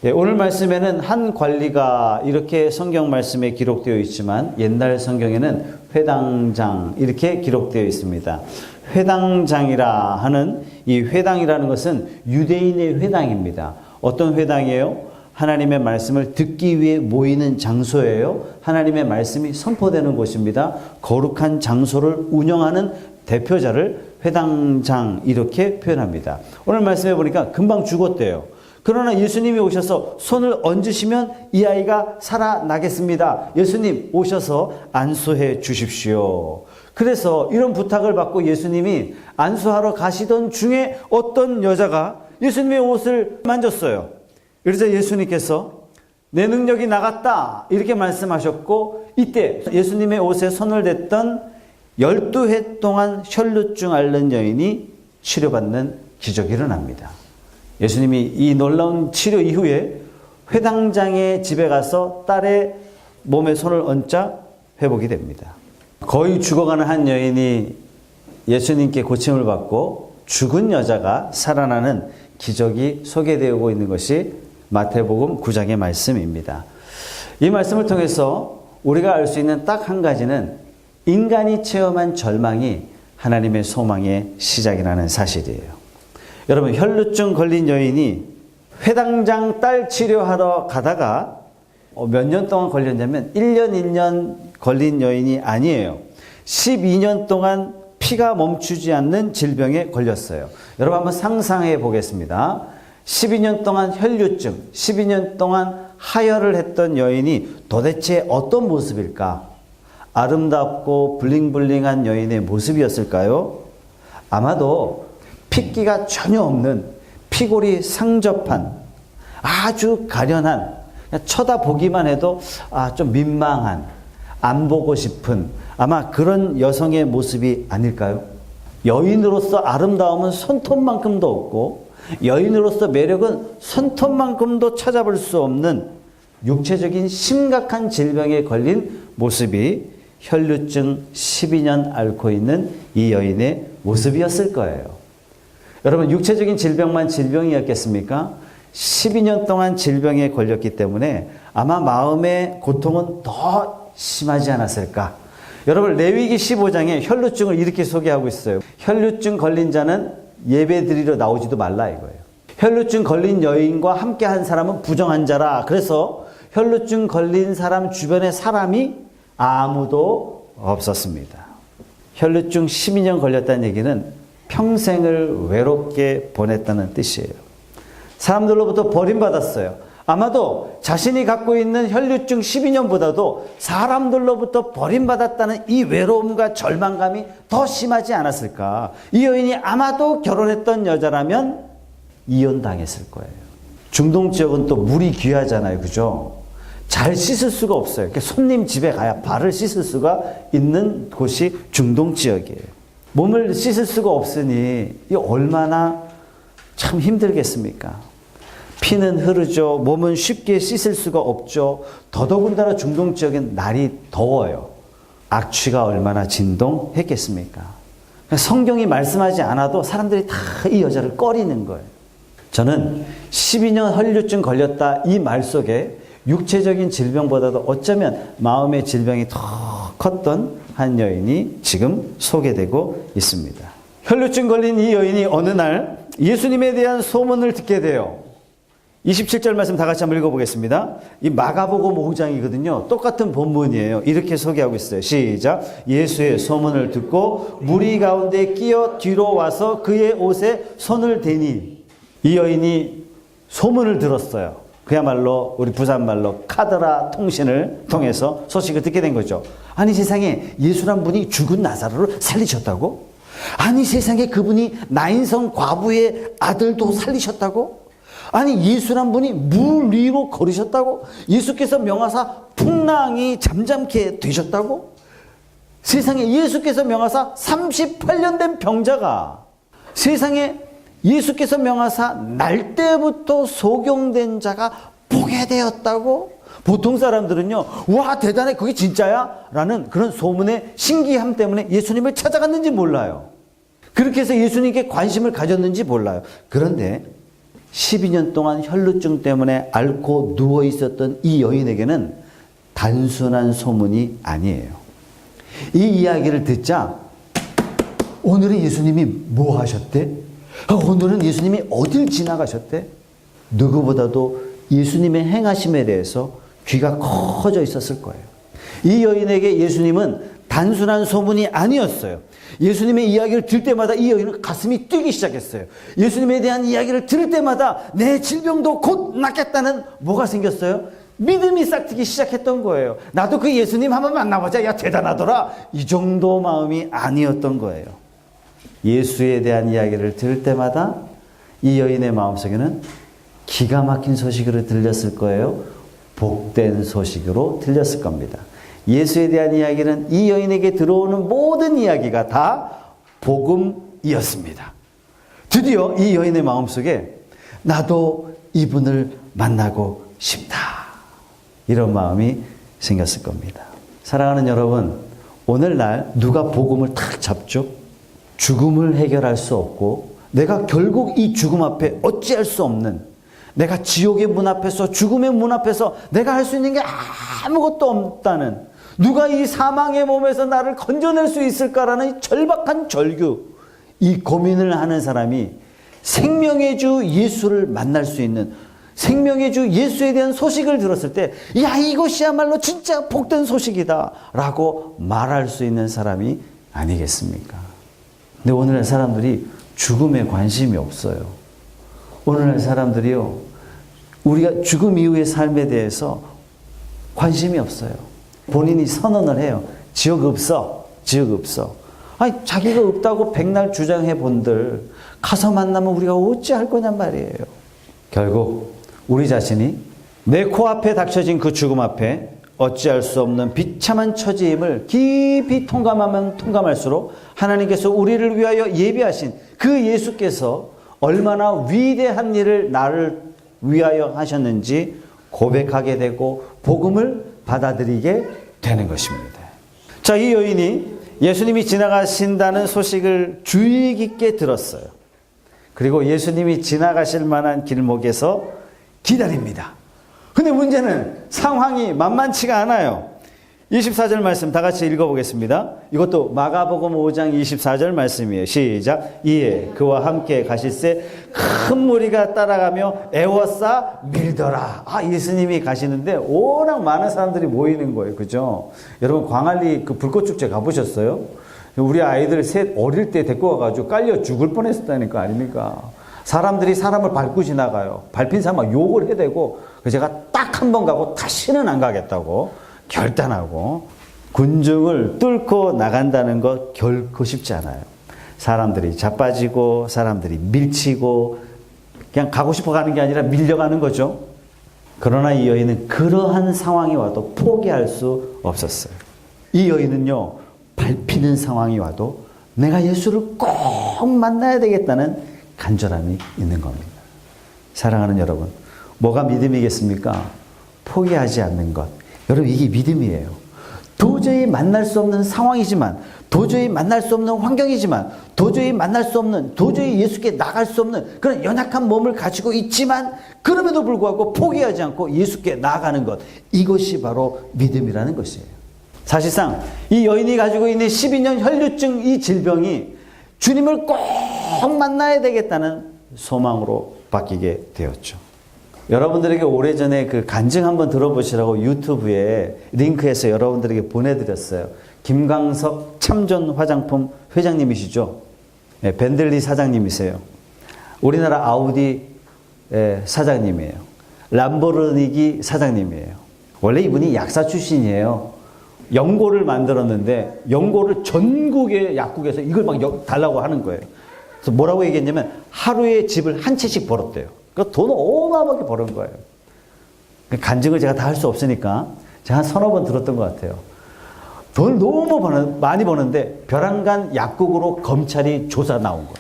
네, 오늘 말씀에는 한 관리가 이렇게 성경 말씀에 기록되어 있지만 옛날 성경에는 회당장 이렇게 기록되어 있습니다. 회당장이라 하는 이 회당이라는 것은 유대인의 회당입니다. 어떤 회당이에요? 하나님의 말씀을 듣기 위해 모이는 장소예요. 하나님의 말씀이 선포되는 곳입니다. 거룩한 장소를 운영하는 대표자를 회당장 이렇게 표현합니다. 오늘 말씀해 보니까 금방 죽었대요. 그러나 예수님이 오셔서 손을 얹으시면 이 아이가 살아나겠습니다. 예수님 오셔서 안수해 주십시오. 그래서 이런 부탁을 받고 예수님이 안수하러 가시던 중에 어떤 여자가 예수님의 옷을 만졌어요. 그래서 예수님께서 내 능력이 나갔다 이렇게 말씀하셨고, 이때 예수님의 옷에 손을 댔던 12해 동안 혈루증 앓는 여인이 치료받는 기적이 일어납니다. 예수님이 이 놀라운 치료 이후에 회당장의 집에 가서 딸의 몸에 손을 얹자 회복이 됩니다. 거의 죽어가는 한 여인이 예수님께 고침을 받고 죽은 여자가 살아나는 기적이 소개되고 있는 것이 마태복음 9장의 말씀입니다. 이 말씀을 통해서 우리가 알 수 있는 딱 한 가지는 인간이 체험한 절망이 하나님의 소망의 시작이라는 사실이에요. 여러분, 혈루증 걸린 여인이 회당장 딸 치료하러 가다가 몇 년 동안 걸렸냐면 1년, 2년 걸린 여인이 아니에요. 12년 동안 피가 멈추지 않는 질병에 걸렸어요. 여러분 한번 상상해 보겠습니다. 12년 동안 혈루증, 12년 동안 하혈을 했던 여인이 도대체 어떤 모습일까? 아름답고 블링블링한 여인의 모습이었을까요? 아마도 핏기가 전혀 없는 피골이 상접한 아주 가련한, 쳐다보기만 해도 좀 민망한, 안 보고 싶은 아마 그런 여성의 모습이 아닐까요? 여인으로서 아름다움은 손톱만큼도 없고 여인으로서 매력은 손톱만큼도 찾아볼 수 없는 육체적인 심각한 질병에 걸린 모습이 혈루증 12년 앓고 있는 이 여인의 모습이었을 거예요. 여러분, 육체적인 질병만 질병이었겠습니까? 12년 동안 질병에 걸렸기 때문에 아마 마음의 고통은 더 심하지 않았을까? 여러분, 레위기 15장에 혈루증을 이렇게 소개하고 있어요. 혈루증 걸린 자는 예배 드리러 나오지도 말라 이거예요. 혈루증 걸린 여인과 함께 한 사람은 부정한 자라. 그래서 혈루증 걸린 사람 주변에 사람이 아무도 없었습니다. 혈루증 12년 걸렸다는 얘기는 평생을 외롭게 보냈다는 뜻이에요. 사람들로부터 버림받았어요. 아마도 자신이 갖고 있는 혈루증 12년보다도 사람들로부터 버림받았다는 이 외로움과 절망감이 더 심하지 않았을까? 이 여인이 아마도 결혼했던 여자라면 이혼당했을 거예요. 중동 지역은 또 물이 귀하잖아요. 그죠? 잘 씻을 수가 없어요. 손님 집에 가야 발을 씻을 수가 있는 곳이 중동 지역이에요. 몸을 씻을 수가 없으니 이 얼마나 참 힘들겠습니까? 피는 흐르죠. 몸은 쉽게 씻을 수가 없죠. 더더군다나 중동 지역은 날이 더워요. 악취가 얼마나 진동했겠습니까? 성경이 말씀하지 않아도 사람들이 다 이 여자를 꺼리는 거예요. 저는 12년 혈루증 걸렸다 이 말 속에 육체적인 질병보다도 어쩌면 마음의 질병이 더 컸던 한 여인이 지금 소개되고 있습니다. 혈루증 걸린 이 여인이 어느 날 예수님에 대한 소문을 듣게 돼요. 27절 말씀 다 같이 한번 읽어보겠습니다. 이 마가복음 5장이거든요. 똑같은 본문이에요. 이렇게 소개하고 있어요. 시작. 예수의 소문을 듣고 무리 가운데 끼어 뒤로 와서 그의 옷에 손을 대니. 이 여인이 소문을 들었어요. 그야말로 우리 부산말로 카더라 통신을 통해서 소식을 듣게 된 거죠. 아니 세상에 예수란 분이 죽은 나사로를 살리셨다고? 아니 세상에 그분이 나인성 과부의 아들도 살리셨다고? 아니 예수란 분이 물 위로 걸으셨다고? 예수께서 명하사 풍랑이 잠잠케 되셨다고? 세상에 예수께서 명하사 38년 된 병자가, 세상에 예수께서 명하사 날 때부터 소경된 자가 보게 되었다고? 보통 사람들은요, 와 대단해 그게 진짜야? 라는 그런 소문의 신기함 때문에 예수님을 찾아갔는지 몰라요. 그렇게 해서 예수님께 관심을 가졌는지 몰라요. 그런데 12년 동안 혈루증 때문에 앓고 누워 있었던 이 여인에게는 단순한 소문이 아니에요. 이 이야기를 듣자 오늘은 예수님이 뭐 하셨대? 오늘은 예수님이 어딜 지나가셨대? 누구보다도 예수님의 행하심에 대해서 귀가 커져 있었을 거예요. 이 여인에게 예수님은 단순한 소문이 아니었어요. 예수님의 이야기를 들을 때마다 이 여인은 가슴이 뛰기 시작했어요. 예수님에 대한 이야기를 들을 때마다 내 질병도 곧 낫겠다는 뭐가 생겼어요? 믿음이 싹트기 시작했던 거예요. 나도 그 예수님 한번 만나보자. 야, 대단하더라. 이 정도 마음이 아니었던 거예요. 예수에 대한 이야기를 들을 때마다 이 여인의 마음속에는 기가 막힌 소식으로 들렸을 거예요. 복된 소식으로 들렸을 겁니다. 예수에 대한 이야기는 이 여인에게 들어오는 모든 이야기가 다 복음이었습니다. 드디어 이 여인의 마음속에 나도 이분을 만나고 싶다. 이런 마음이 생겼을 겁니다. 사랑하는 여러분, 오늘날 누가 복음을 탁 잡죠? 죽음을 해결할 수 없고 내가 결국 이 죽음 앞에 어찌할 수 없는, 내가 지옥의 문 앞에서, 죽음의 문 앞에서 내가 할 수 있는 게 아무것도 없다는, 누가 이 사망의 몸에서 나를 건져낼 수 있을까라는 절박한 절규, 이 고민을 하는 사람이 생명의 주 예수를 만날 수 있는, 생명의 주 예수에 대한 소식을 들었을 때, 야, 이것이야말로 진짜 복된 소식이다 라고 말할 수 있는 사람이 아니겠습니까? 근데 오늘날 사람들이 죽음에 관심이 없어요. 오늘날 사람들이요, 우리가 죽음 이후의 삶에 대해서 관심이 없어요. 본인이 선언을 해요. 지옥 없어. 지옥 없어. 아니, 자기가 없다고 백날 주장해 본들 가서 만나면 우리가 어찌할 거냔 말이에요. 결국 우리 자신이 내 코앞에 닥쳐진 그 죽음 앞에 어찌할 수 없는 비참한 처지임을 깊이 통감하면 통감할수록 하나님께서 우리를 위하여 예비하신 그 예수께서 얼마나 위대한 일을 나를 위하여 하셨는지 고백하게 되고 복음을 받아들이게 되는 것입니다. 자, 이 여인이 예수님이 지나가신다는 소식을 주의 깊게 들었어요. 그리고 예수님이 지나가실 만한 길목에서 기다립니다. 근데 문제는 상황이 만만치가 않아요. 24절 말씀 다 같이 읽어보겠습니다. 이것도 마가복음 5장 24절 말씀이에요. 시작. 이에 그와 함께 가실새 큰 무리가 따라가며 애워싸 밀더라. 예수님이 가시는데 워낙 많은 사람들이 모이는 거예요. 그죠? 여러분, 광안리 그 불꽃축제 가보셨어요? 우리 아이들 셋 어릴 때 데리고 가가지고 깔려 죽을 뻔했었다니까 아닙니까? 사람들이 사람을 밟고 지나가요. 밟힌 사람 욕을 해대고, 제가 딱 한 번 가고 다시는 안 가겠다고 결단하고, 군중을 뚫고 나간다는 것 결코 쉽지 않아요. 사람들이 자빠지고 사람들이 밀치고 그냥 가고 싶어 가는 게 아니라 밀려가는 거죠. 그러나 이 여인은 그러한 상황이 와도 포기할 수 없었어요. 이 여인은요, 밟히는 상황이 와도 내가 예수를 꼭 만나야 되겠다는 간절함이 있는 겁니다. 사랑하는 여러분, 뭐가 믿음이겠습니까? 포기하지 않는 것. 여러분, 이게 믿음이에요. 도저히 만날 수 없는 상황이지만, 도저히 만날 수 없는 환경이지만, 도저히 만날 수 없는, 도저히 예수께 나갈 수 없는 그런 연약한 몸을 가지고 있지만, 그럼에도 불구하고 포기하지 않고 예수께 나아가는 것, 이것이 바로 믿음이라는 것이에요. 사실상 이 여인이 가지고 있는 12년 혈류증 이 질병이 주님을 꼭 만나야 되겠다는 소망으로 바뀌게 되었죠. 여러분들에게 오래전에 그 간증 한번 들어보시라고 유튜브에 링크해서 여러분들에게 보내드렸어요. 김광석 참전 화장품 회장님이시죠. 네, 벤들리 사장님이세요. 우리나라 아우디 사장님이에요. 람보르니기 사장님이에요. 원래 이분이 약사 출신이에요. 연고를 만들었는데 연고를 전국의 약국에서 이걸 막 달라고 하는 거예요. 그래서 뭐라고 얘기했냐면 하루에 집을 한 채씩 벌었대요. 그러니까 돈 어마어마하게 버는 거예요. 간증을 제가 다 할 수 없으니까 제가 한 서너 번 들었던 것 같아요. 돈을 너무 많이 버는데 벼랑간 약국으로 검찰이 조사 나온 거예요.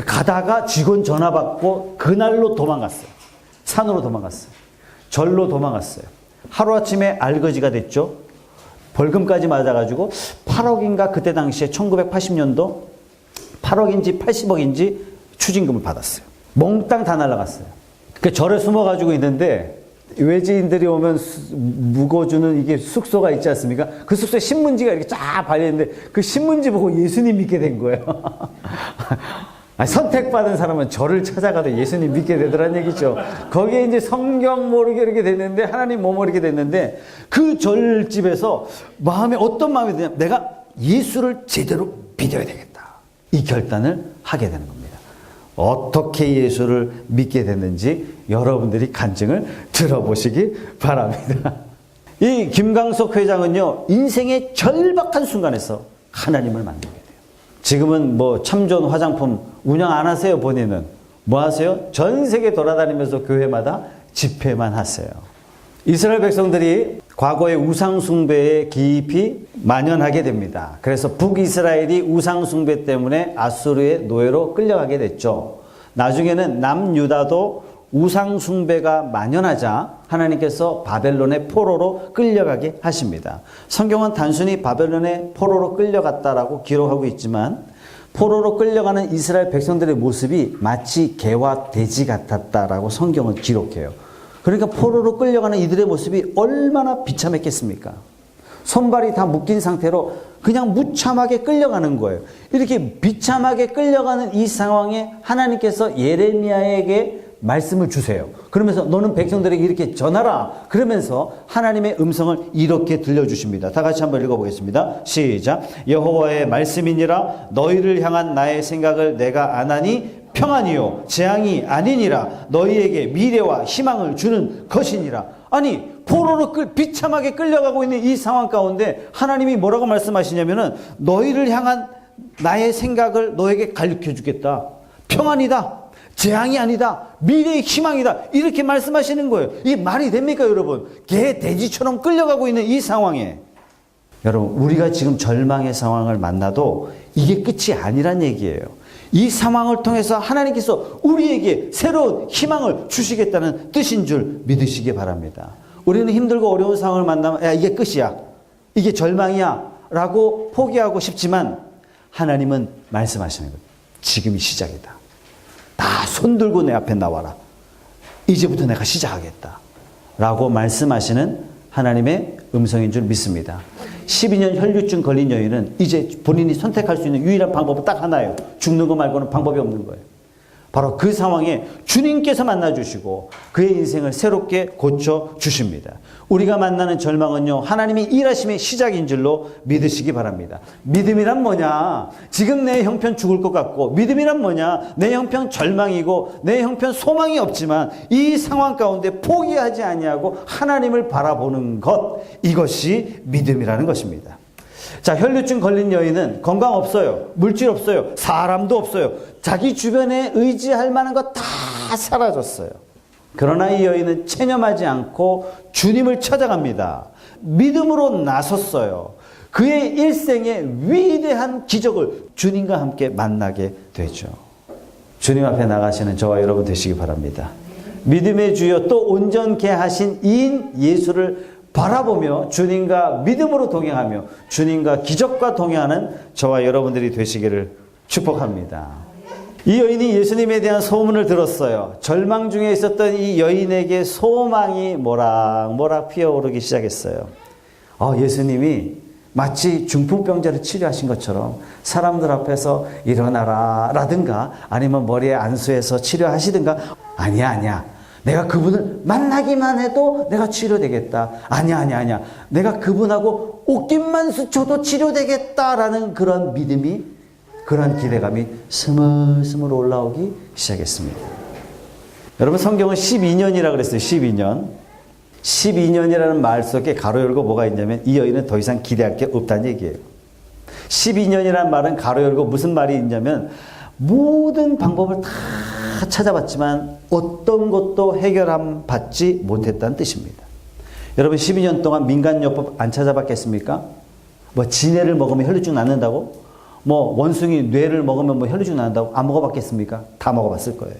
가다가 직원 전화 받고 그날로 도망갔어요. 산으로 도망갔어요. 절로 도망갔어요. 하루아침에 알거지가 됐죠. 벌금까지 맞아가지고 8억인가 그때 당시에 1980년도 8억인지 80억인지 추징금을 받았어요. 몽땅 다 날아갔어요. 그 절에 숨어가지고 있는데 외지인들이 오면 묵어주는 이게 숙소가 있지 않습니까? 그 숙소에 신문지가 이렇게 쫙 발려있는데 그 신문지 보고 예수님 믿게 된 거예요. 아니, 선택받은 사람은 절을 찾아가도 예수님 믿게 되더란 얘기죠. 거기에 이제 성경 모르게 이렇게 됐는데, 하나님 뭐 모르게 됐는데, 그 절집에서 마음에 어떤 마음이 드냐면, 내가 예수를 제대로 믿어야 되겠다. 이 결단을 하게 되는 겁니다. 어떻게 예수를 믿게 됐는지 여러분들이 간증을 들어보시기 바랍니다. 이 김광석 회장은요, 인생의 절박한 순간에서 하나님을 만나게 돼요. 지금은 뭐 참좋은 화장품 운영 안 하세요. 본인은 뭐 하세요? 전 세계 돌아다니면서 교회마다 집회만 하세요. 이스라엘 백성들이 과거의 우상 숭배에 깊이 만연하게 됩니다. 그래서 북이스라엘이 우상 숭배 때문에 아수르의 노예로 끌려가게 됐죠. 나중에는 남유다도 우상 숭배가 만연하자 하나님께서 바벨론의 포로로 끌려가게 하십니다. 성경은 단순히 바벨론의 포로로 끌려갔다라고 기록하고 있지만, 포로로 끌려가는 이스라엘 백성들의 모습이 마치 개와 돼지 같았다라고 성경은 기록해요. 그러니까 포로로 끌려가는 이들의 모습이 얼마나 비참했겠습니까? 손발이 다 묶인 상태로 그냥 무참하게 끌려가는 거예요. 이렇게 비참하게 끌려가는 이 상황에 하나님께서 예레미야에게 말씀을 주세요. 그러면서 너는 백성들에게 이렇게 전하라. 그러면서 하나님의 음성을 이렇게 들려주십니다. 다 같이 한번 읽어보겠습니다. 시작. 여호와의 말씀이니라. 너희를 향한 나의 생각을 내가 아나니 평안이요 재앙이 아니니라. 너희에게 미래와 희망을 주는 것이니라. 아니, 포로로 비참하게 끌려가고 있는 이 상황 가운데 하나님이 뭐라고 말씀하시냐면은, 너희를 향한 나의 생각을 너에게 가르쳐 주겠다. 평안이다. 재앙이 아니다. 미래의 희망이다. 이렇게 말씀하시는 거예요. 이게 말이 됩니까, 여러분? 개, 돼지처럼 끌려가고 있는 이 상황에. 여러분, 우리가 지금 절망의 상황을 만나도 이게 끝이 아니란 얘기예요. 이 상황을 통해서 하나님께서 우리에게 새로운 희망을 주시겠다는 뜻인 줄 믿으시기 바랍니다. 우리는 힘들고 어려운 상황을 만나면, 야, 이게 끝이야. 이게 절망이야. 라고 포기하고 싶지만, 하나님은 말씀하시는 거예요. 지금이 시작이다. 다 손들고 내 앞에 나와라. 이제부터 내가 시작하겠다. 라고 말씀하시는 하나님의 음성인 줄 믿습니다. 12년 혈류증 걸린 여인은 이제 본인이 선택할 수 있는 유일한 방법은 딱 하나예요. 죽는 거 말고는 방법이 없는 거예요. 바로 그 상황에 주님께서 만나주시고 그의 인생을 새롭게 고쳐주십니다. 우리가 만나는 절망은요, 하나님이 일하심의 시작인 줄로 믿으시기 바랍니다. 믿음이란 뭐냐? 지금 내 형편 죽을 것 같고, 믿음이란 뭐냐? 내 형편 절망이고 내 형편 소망이 없지만 이 상황 가운데 포기하지 아니하고 하나님을 바라보는 것, 이것이 믿음이라는 것입니다. 자, 혈류증 걸린 여인은 건강 없어요. 물질 없어요. 사람도 없어요. 자기 주변에 의지할 만한 거 다 사라졌어요. 그러나 이 여인은 체념하지 않고 주님을 찾아갑니다. 믿음으로 나섰어요. 그의 일생의 위대한 기적을 주님과 함께 만나게 되죠. 주님 앞에 나가시는 저와 여러분 되시기 바랍니다. 믿음의 주여 또 온전케 하신 이인 예수를 바라보며 주님과 믿음으로 동행하며 주님과 기적과 동행하는 저와 여러분들이 되시기를 축복합니다. 이 여인이 예수님에 대한 소문을 들었어요. 절망 중에 있었던 이 여인에게 소망이 모락모락 피어오르기 시작했어요. 예수님이 마치 중풍병자를 치료하신 것처럼 사람들 앞에서 일어나라 라든가 아니면 머리에 안수해서 치료하시든가, 아니야. 내가 그분을 만나기만 해도 내가 치료되겠다. 아니야. 내가 그분하고 옷깃만 스쳐도 치료되겠다라는 그런 믿음이, 그런 기대감이 스물스물 올라오기 시작했습니다. 여러분, 성경은 12년이라고 그랬어요. 12년. 12년이라는 말 속에 가로 열고 뭐가 있냐면 이 여인은 더 이상 기대할 게 없다는 얘기예요. 12년이라는 말은 가로 열고 무슨 말이 있냐면 모든 방법을 다 찾아봤지만 어떤 것도 해결함 받지 못했다는 뜻입니다. 여러분, 12년 동안 민간요법 안 찾아봤겠습니까? 진해를 먹으면 혈류증 낫는다고? 원숭이 뇌를 먹으면 혈류증 낫는다고? 안 먹어봤겠습니까? 다 먹어봤을 거예요.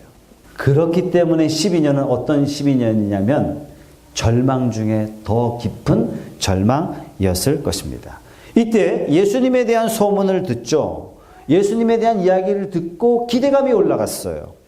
그렇기 때문에 12년은 어떤 12년이냐면 절망 중에 더 깊은 절망이었을 것입니다. 이때 예수님에 대한 소문을 듣죠. 예수님에 대한 이야기를 듣고 기대감이 올라갔어요.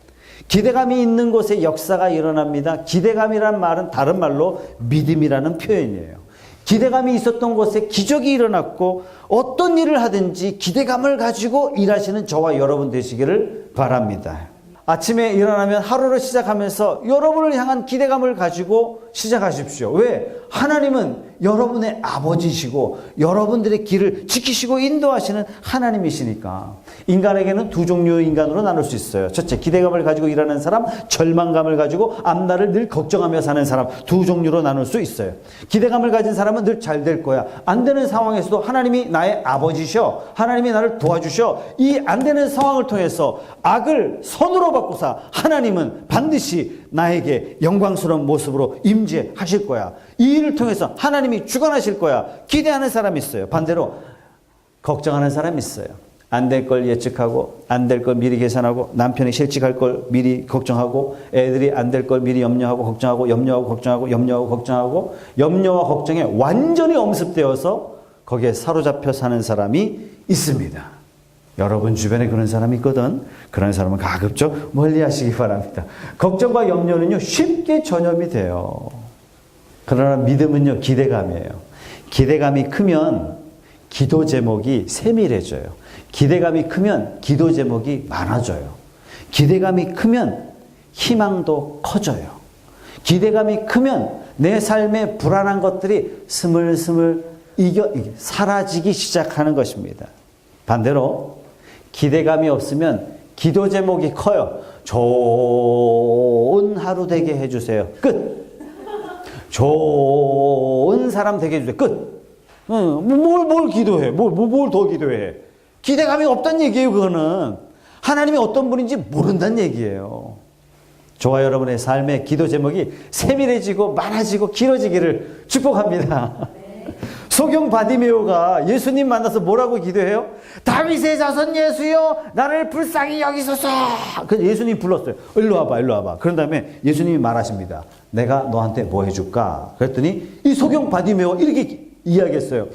기대감이 있는 곳에 역사가 일어납니다. 기대감이란 말은 다른 말로 믿음이라는 표현이에요. 기대감이 있었던 곳에 기적이 일어났고 어떤 일을 하든지 기대감을 가지고 일하시는 저와 여러분 되시기를 바랍니다. 아침에 일어나면 하루를 시작하면서 여러분을 향한 기대감을 가지고 시작하십시오. 왜? 하나님은 여러분의 아버지시고 여러분들의 길을 지키시고 인도하시는 하나님이시니까. 인간에게는 두 종류의 인간으로 나눌 수 있어요. 첫째, 기대감을 가지고 일하는 사람, 절망감을 가지고 앞날을 늘 걱정하며 사는 사람, 두 종류로 나눌 수 있어요. 기대감을 가진 사람은 늘 잘 될 거야. 안 되는 상황에서도 하나님이 나의 아버지셔. 하나님이 나를 도와주셔. 이 안 되는 상황을 통해서 악을 선으로 바꾸사 하나님은 반드시 나에게 영광스러운 모습으로 임재하실 거야. 이 일을 통해서 하나님이 주관하실 거야. 기대하는 사람이 있어요. 반대로 걱정하는 사람이 있어요. 안 될 걸 예측하고 안 될 걸 미리 계산하고 남편이 실직할 걸 미리 걱정하고 애들이 안 될 걸 미리 염려하고 걱정하고 염려하고 걱정하고 염려하고 걱정하고 염려와 걱정에 완전히 엄습되어서 거기에 사로잡혀 사는 사람이 있습니다. 여러분 주변에 그런 사람이 있거든. 그런 사람은 가급적 멀리 하시기 바랍니다. 걱정과 염려는요 쉽게 전염이 돼요. 그러나 믿음은요 기대감이에요. 기대감이 크면 기도 제목이 세밀해져요. 기대감이 크면 기도 제목이 많아져요. 기대감이 크면 희망도 커져요. 기대감이 크면 내 삶의 불안한 것들이 스물스물 사라지기 시작하는 것입니다. 반대로 기대감이 없으면 기도 제목이 커요. 좋은 하루 되게 해주세요. 끝. 좋은 사람 되게 해주세요. 끝. 뭘 기도해? 뭘 더 기도해? 기대감이 없다는 얘기예요, 그거는. 하나님이 어떤 분인지 모른다는 얘기예요. 저와 여러분의 삶의 기도 제목이 세밀해지고 많아지고 길어지기를 축복합니다. 소경 바디메오가 예수님 만나서 뭐라고 기도해요? 다윗의 자손 예수여 나를 불쌍히 여기소서. 그래서 예수님 불렀어요. 일로 와봐. 그런 다음에 예수님이 말하십니다. 내가 너한테 뭐 해줄까? 그랬더니 이 소경 바디메오가 이렇게 이야기했어요.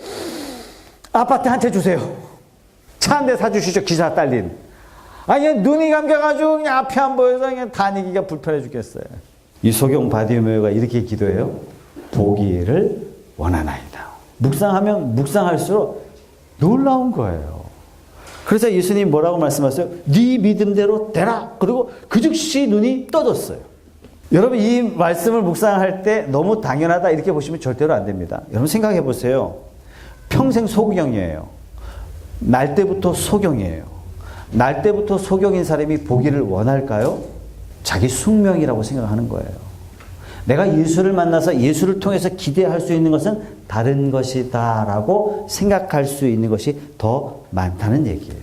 아파트 한 채 주세요. 차 한 대 사주시죠. 기사 딸린. 아니 눈이 감겨가지고 그냥 앞이 안 보여서 그냥 다니기가 불편해 죽겠어요. 이 소경 바디메오가 이렇게 기도해요. 보기를 원하나이다. 묵상하면 묵상할수록 놀라운 거예요. 그래서 예수님 뭐라고 말씀하세요? 네 믿음대로 되라. 그리고 그 즉시 눈이 떠졌어요. 여러분 이 말씀을 묵상할 때 너무 당연하다 이렇게 보시면 절대로 안 됩니다. 여러분 생각해 보세요. 평생 소경이에요. 날 때부터 소경이에요. 날 때부터 소경인 사람이 보기를 원할까요? 자기 숙명이라고 생각하는 거예요. 내가 예수를 만나서 예수를 통해서 기대할 수 있는 것은 다른 것이다 라고 생각할 수 있는 것이 더 많다는 얘기예요.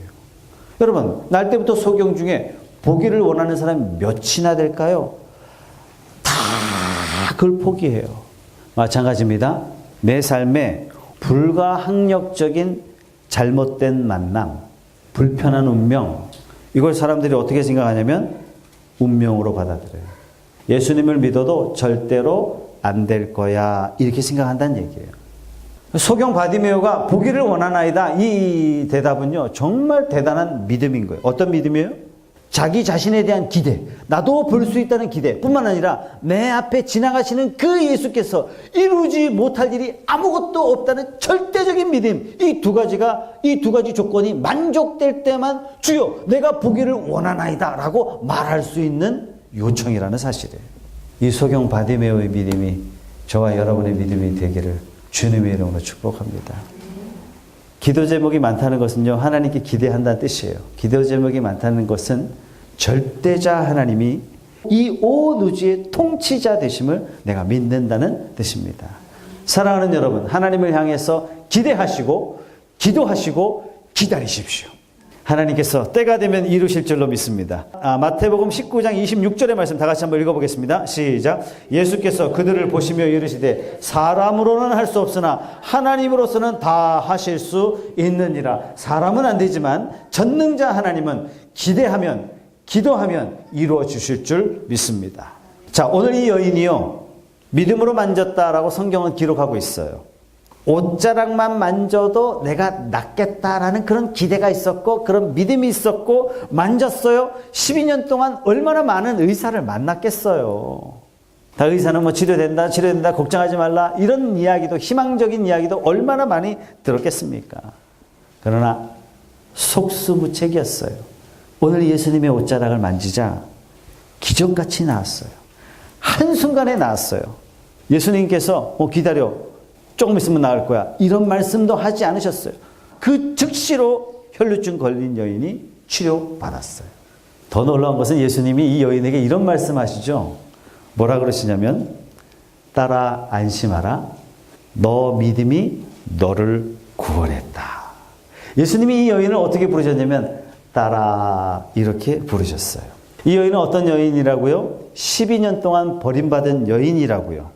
여러분 날 때부터 소경 중에 보기를 원하는 사람이 몇이나 될까요? 다 그걸 포기해요. 마찬가지입니다. 내 삶에 불가항력적인 잘못된 만남, 불편한 운명, 이걸 사람들이 어떻게 생각하냐면 운명으로 받아들여요. 예수님을 믿어도 절대로 안 될 거야 이렇게 생각한다는 얘기예요. 소경 바디메오가 보기를 원하나이다 이 대답은요 정말 대단한 믿음인 거예요. 어떤 믿음이에요? 자기 자신에 대한 기대, 나도 볼 수 있다는 기대 뿐만 아니라 내 앞에 지나가시는 그 예수께서 이루지 못할 일이 아무것도 없다는 절대적인 믿음. 이 두 가지 조건이 만족될 때만 주여 내가 보기를 원하나이다 라고 말할 수 있는 요청이라는 사실이에요. 이 소경 바디메오의 믿음이 저와 여러분의 믿음이 되기를 주님의 이름으로 축복합니다. 기도 제목이 많다는 것은요 하나님께 기대한다는 뜻이에요. 기도 제목이 많다는 것은 절대자 하나님이 이 온 우주의 통치자 되심을 내가 믿는다는 뜻입니다. 사랑하는 여러분, 하나님을 향해서 기대하시고 기도하시고 기다리십시오. 하나님께서 때가 되면 이루실 줄로 믿습니다. 마태복음 19장 26절의 말씀 다 같이 한번 읽어보겠습니다. 시작. 예수께서 그들을 보시며 이르시되 사람으로는 할 수 없으나 하나님으로서는 다 하실 수 있느니라. 사람은 안 되지만 전능자 하나님은 기대하면 기도하면 이루어 주실 줄 믿습니다. 자, 오늘 이 여인이요 믿음으로 만졌다라고 성경은 기록하고 있어요. 옷자락만 만져도 내가 낫겠다라는 그런 기대가 있었고 그런 믿음이 있었고 만졌어요. 12년 동안 얼마나 많은 의사를 만났겠어요. 다 의사는 뭐 치료된다, 걱정하지 말라 이런 이야기도 희망적인 이야기도 얼마나 많이 들었겠습니까? 그러나 속수무책이었어요. 오늘 예수님의 옷자락을 만지자 기적같이 나았어요. 한순간에 나았어요. 예수님께서 기다려 조금 있으면 나을 거야 이런 말씀도 하지 않으셨어요. 그 즉시로 혈루증 걸린 여인이 치료받았어요. 더 놀라운 것은 예수님이 이 여인에게 이런 말씀하시죠. 뭐라 그러시냐면 딸아 안심하라 너 믿음이 너를 구원했다. 예수님이 이 여인을 어떻게 부르셨냐면 딸아 이렇게 부르셨어요. 이 여인은 어떤 여인이라고요? 12년 동안 버림받은 여인이라고요.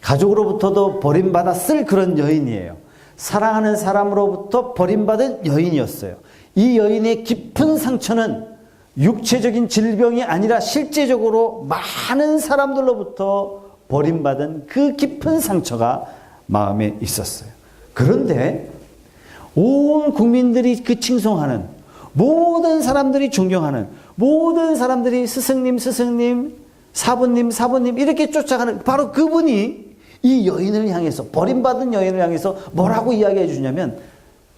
가족으로부터도 버림받았을 그런 여인이에요. 사랑하는 사람으로부터 버림받은 여인이었어요. 이 여인의 깊은 상처는 육체적인 질병이 아니라 실제적으로 많은 사람들로부터 버림받은 그 깊은 상처가 마음에 있었어요. 그런데 온 국민들이 그 칭송하는, 모든 사람들이 존경하는, 모든 사람들이 스승님 사부님 이렇게 쫓아가는 바로 그분이 이 여인을 향해서, 버림받은 여인을 향해서 뭐라고 이야기해 주냐면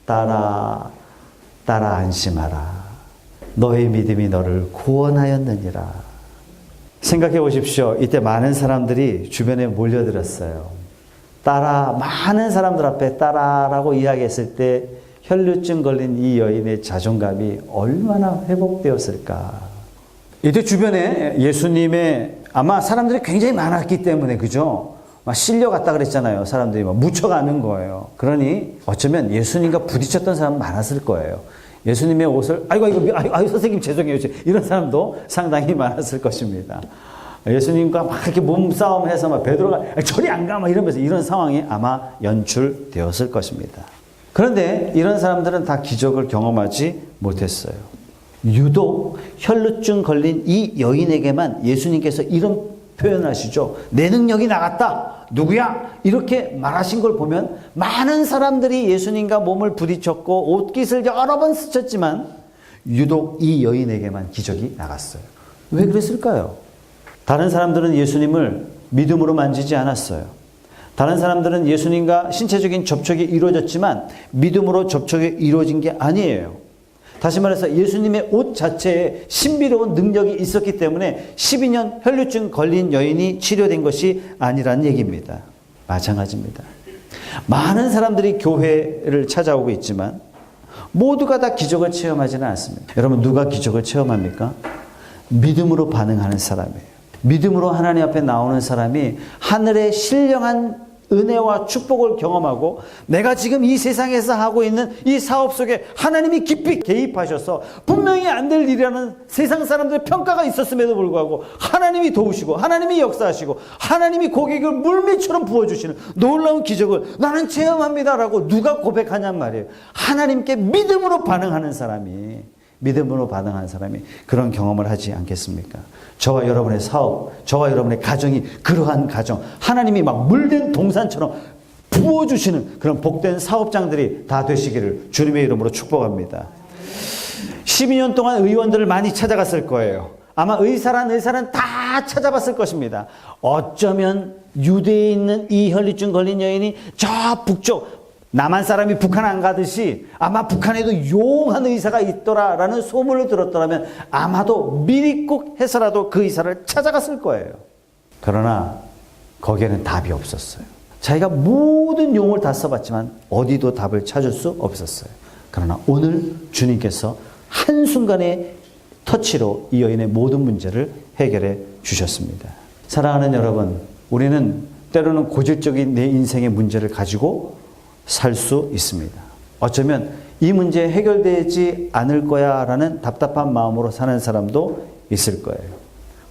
딸아 안심하라 너의 믿음이 너를 구원하였느니라. 생각해 보십시오. 이때 많은 사람들이 주변에 몰려들었어요. 딸아, 많은 사람들 앞에 딸아라고 이야기했을 때 혈루증 걸린 이 여인의 자존감이 얼마나 회복되었을까. 이때 주변에 예수님의 아마 사람들이 굉장히 많았기 때문에 그죠? 막 실려갔다 그랬잖아요. 사람들이 막 묻혀가는 거예요. 그러니 어쩌면 예수님과 부딪혔던 사람 많았을 거예요. 예수님의 옷을 아이고 선생님 죄송해요. 이런 사람도 상당히 많았을 것입니다. 예수님과 막 이렇게 몸싸움을 해서 막 베드로가 저리 안 가 막 이러면서 이런 상황이 아마 연출되었을 것입니다. 그런데 이런 사람들은 다 기적을 경험하지 못했어요. 유독 혈루증 걸린 이 여인에게만 예수님께서 이런 표현하시죠. 내 능력이 나갔다. 누구야? 이렇게 말하신 걸 보면 많은 사람들이 예수님과 몸을 부딪혔고 옷깃을 여러 번 스쳤지만 유독 이 여인에게만 기적이 나갔어요. 왜 그랬을까요? 다른 사람들은 예수님을 믿음으로 만지지 않았어요. 다른 사람들은 예수님과 신체적인 접촉이 이루어졌지만 믿음으로 접촉이 이루어진 게 아니에요. 다시 말해서 예수님의 옷 자체에 신비로운 능력이 있었기 때문에 12년 혈루증 걸린 여인이 치료된 것이 아니라는 얘기입니다. 마찬가지입니다. 많은 사람들이 교회를 찾아오고 있지만 모두가 다 기적을 체험하지는 않습니다. 여러분 누가 기적을 체험합니까? 믿음으로 반응하는 사람이에요. 믿음으로 하나님 앞에 나오는 사람이 하늘의 신령한 은혜와 축복을 경험하고 내가 지금 이 세상에서 하고 있는 이 사업 속에 하나님이 깊이 개입하셔서 분명히 안 될 일이라는 세상 사람들의 평가가 있었음에도 불구하고 하나님이 도우시고 하나님이 역사하시고 하나님이 고객을 물매처럼 부어주시는 놀라운 기적을 나는 체험합니다라고 누가 고백하냔 말이에요. 하나님께 믿음으로 반응하는 사람이 그런 경험을 하지 않겠습니까? 저와 여러분의 사업, 저와 여러분의 가정이 그러한 가정, 하나님이 막 물된 동산처럼 부어주시는 그런 복된 사업장들이 다 되시기를 주님의 이름으로 축복합니다. 12년 동안 의원들을 많이 찾아갔을 거예요. 아마 의사는 다 찾아봤을 것입니다. 어쩌면 유대에 있는 이 혈루증 걸린 여인이 저 북쪽, 남한 사람이 북한 안 가듯이 아마 북한에도 용한 의사가 있더라라는 소문을 들었더라면 아마도 미리 꼭 해서라도 그 의사를 찾아갔을 거예요. 그러나 거기에는 답이 없었어요. 자기가 모든 용을 다 써봤지만 어디도 답을 찾을 수 없었어요. 그러나 오늘 주님께서 한순간의 터치로 이 여인의 모든 문제를 해결해 주셨습니다. 사랑하는 여러분, 우리는 때로는 고질적인 내 인생의 문제를 가지고 살 수 있습니다. 어쩌면 이 문제 해결되지 않을 거야 라는 답답한 마음으로 사는 사람도 있을 거예요.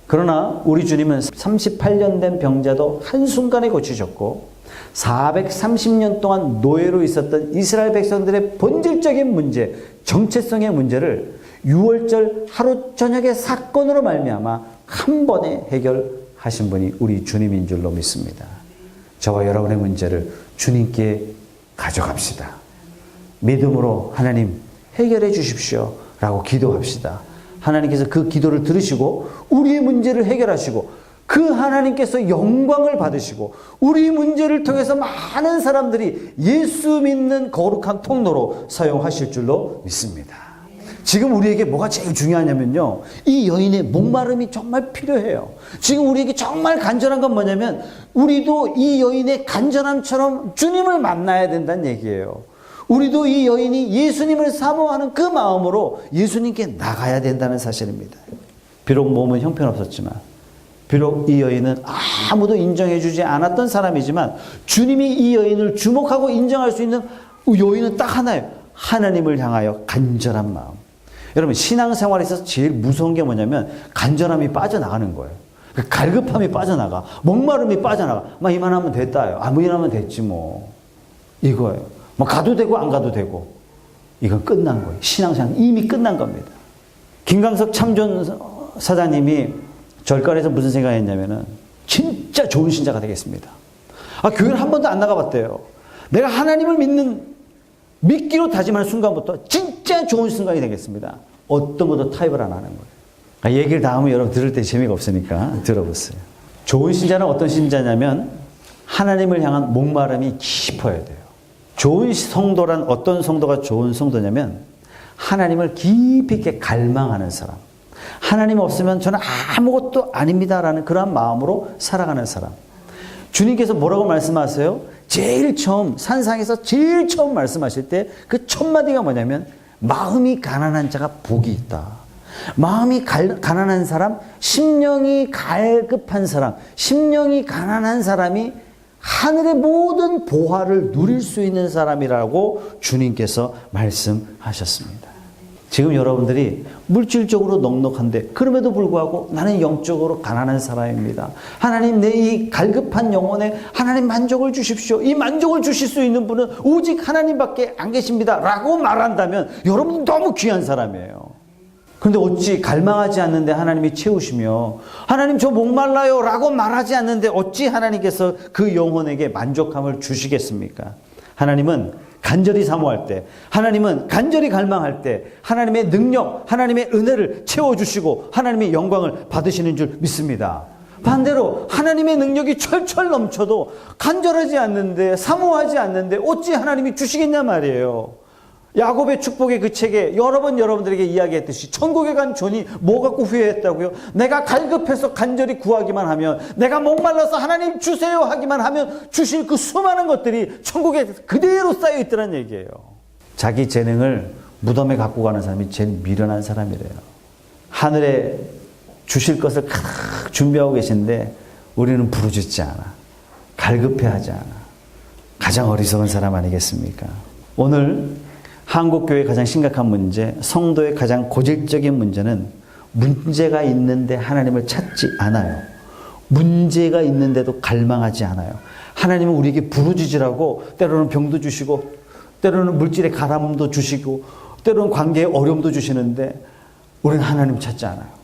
그러나 우리 주님은 38년 된 병자도 한순간에 고치셨고 430년 동안 노예로 있었던 이스라엘 백성들의 본질적인 문제, 정체성의 문제를 6월절 하루 저녁의 사건으로 말미암아 한 번에 해결하신 분이 우리 주님인 줄로 믿습니다. 저와 여러분의 문제를 주님께 가져갑시다. 믿음으로 하나님 해결해 주십시오 라고 기도합시다. 하나님께서 그 기도를 들으시고 우리의 문제를 해결하시고 그 하나님께서 영광을 받으시고 우리 문제를 통해서 많은 사람들이 예수 믿는 거룩한 통로로 사용하실 줄로 믿습니다. 지금 우리에게 뭐가 제일 중요하냐면요, 이 여인의 목마름이 정말 필요해요. 지금 우리에게 정말 간절한 건 뭐냐면 우리도 이 여인의 간절함처럼 주님을 만나야 된다는 얘기예요. 우리도 이 여인이 예수님을 사모하는 그 마음으로 예수님께 나가야 된다는 사실입니다. 비록 몸은 형편없었지만, 비록 이 여인은 아무도 인정해 주지 않았던 사람이지만 주님이 이 여인을 주목하고 인정할 수 있는 여인은 딱 하나예요. 하나님을 향하여 간절한 마음. 여러분, 신앙생활에서 제일 무서운 게 뭐냐면 간절함이 빠져나가는 거예요. 갈급함이 빠져나가. 목마름이 빠져나가. 막 이만하면 됐다요. 이만하면 됐지 뭐. 이거예요. 뭐 가도 되고 안 가도 되고. 이건 끝난 거예요. 신앙생활 이미 끝난 겁니다. 김강석 참전 사장님이 절간에서 무슨 생각했냐면은 진짜 좋은 신자가 되겠습니다. 교회를 한 번도 안 나가봤대요. 내가 하나님을 믿기로 다짐하는 순간부터 진짜 좋은 순간이 되겠습니다. 어떤 것도 타협을 안 하는 거예요. 얘기를 다 하면 여러분 들을 때 재미가 없으니까 들어보세요. 좋은 신자는 어떤 신자냐면 하나님을 향한 목마름이 깊어야 돼요. 좋은 성도란 어떤 성도가 좋은 성도냐면 하나님을 깊이 있게 갈망하는 사람. 하나님 없으면 저는 아무것도 아닙니다라는 그런 마음으로 살아가는 사람. 주님께서 뭐라고 말씀하세요? 제일 처음, 산상에서 제일 처음 말씀하실 때 그 첫 마디가 뭐냐면 마음이 가난한 자가 복이 있다. 마음이 가난한 사람, 심령이 갈급한 사람, 심령이 가난한 사람이 하늘의 모든 보화를 누릴 수 있는 사람이라고 주님께서 말씀하셨습니다. 지금 여러분들이 물질적으로 넉넉한데 그럼에도 불구하고 나는 영적으로 가난한 사람입니다. 하나님, 내 이 갈급한 영혼에 하나님 만족을 주십시오. 이 만족을 주실 수 있는 분은 오직 하나님밖에 안 계십니다 라고 말한다면 여러분은 너무 귀한 사람이에요. 그런데 어찌 갈망하지 않는데 하나님이 채우시며 하나님 저 목말라요 라고 말하지 않는데 어찌 하나님께서 그 영혼에게 만족함을 주시겠습니까? 하나님은 간절히 사모할 때, 하나님은 간절히 갈망할 때 하나님의 능력, 하나님의 은혜를 채워주시고 하나님의 영광을 받으시는 줄 믿습니다. 반대로 하나님의 능력이 철철 넘쳐도 간절하지 않는데, 사모하지 않는데 어찌 하나님이 주시겠냐 말이에요. 야곱의 축복의 그 책에 여러 번 여러분들에게 이야기했듯이 천국에 간 존이 뭐 갖고 후회했다고요? 내가 갈급해서 간절히 구하기만 하면, 내가 목말라서 하나님 주세요 하기만 하면 주실 그 수많은 것들이 천국에 그대로 쌓여 있더란 얘기예요. 자기 재능을 무덤에 갖고 가는 사람이 제일 미련한 사람이래요. 하늘에 주실 것을 막 준비하고 계신데 우리는 부르짖지 않아. 갈급해하지 않아. 가장 어리석은 사람 아니겠습니까? 오늘 한국교회의 가장 심각한 문제, 성도의 가장 고질적인 문제는 문제가 있는데 하나님을 찾지 않아요. 문제가 있는데도 갈망하지 않아요. 하나님은 우리에게 부르짖으라고 때로는 병도 주시고 때로는 물질의 가람도 주시고 때로는 관계의 어려움도 주시는데 우리는 하나님 찾지 않아요.